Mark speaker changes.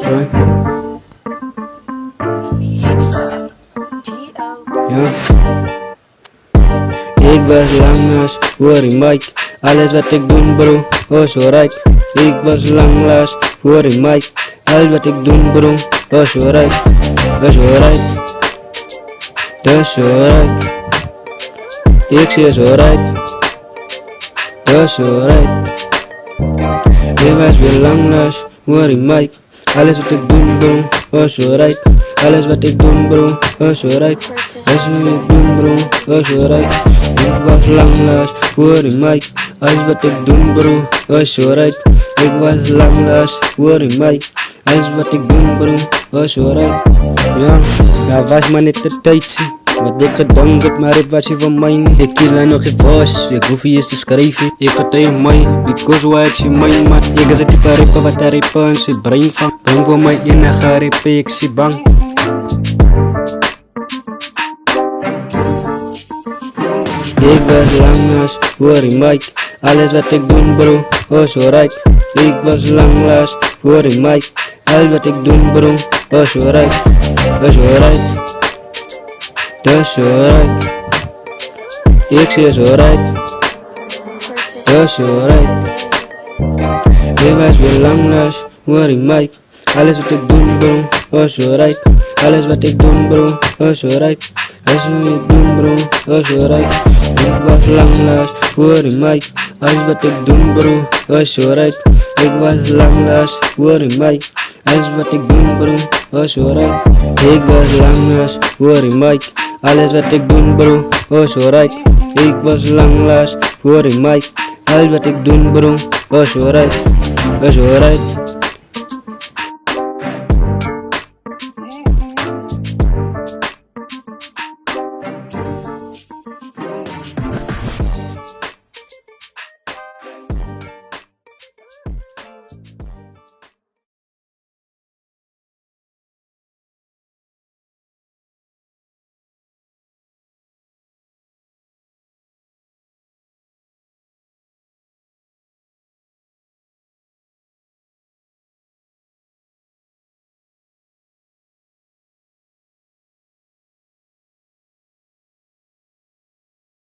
Speaker 1: Sorry. Ja. Ik was lang als voor in Mike. Alles wat ik doen bro, was alright. Ik was lang als voor in Mike. Alles wat ik doen bro, was alright. Was alright. Dat is alright. Ik zeg is alright. Dat is alright. Ik was weer lang als voor in Mike. Alles wat ik doen bro, was alright. Alles wat ik doen bro, was alright. Alles wat ik doen bro, was alright. Ik was lang last voor in Mike. Alles wat ik doen bro, was alright. Ik was lang last voor in Mike. Alles wat ik doen bro, was alright. Ja, dat was maar net de tijd zie. Wat ik gedaan heb, maar het was je van mij niet. Ik kill nog geen vast, ik hoef je eens te schrijven. Ik vertel mij, because why ik zie mij man. Ik is het type rapper wat hij rappen en zijn brein van. Bang voor mij enige rappen, ik zie bang. Ik was lang als voor in Mike. Alles wat ik doen bro, was alright. Ik was lang als voor in Mike. Alles wat ik doen bro, was alright. Was alright. Dat is alright. Ik zeg is alright. Dat is alright. Ik was weer lang als voor in Mike. Alles wat ik doen bro, was alright. Alles wat ik doen bro, was alright. Alles wat ik doen bro, was alright. Ik was lang last voor in Mike. Alles wat ik doen bro, was alright. Ik was lang last voor in Mike. Alles wat ik doen bro, was alright. Ik was lang last voor in Mike. Alles wat ik doen bro, was alright. Ik was lang last voor in Mike. Alles wat ik doen bro, was alright. Was alright.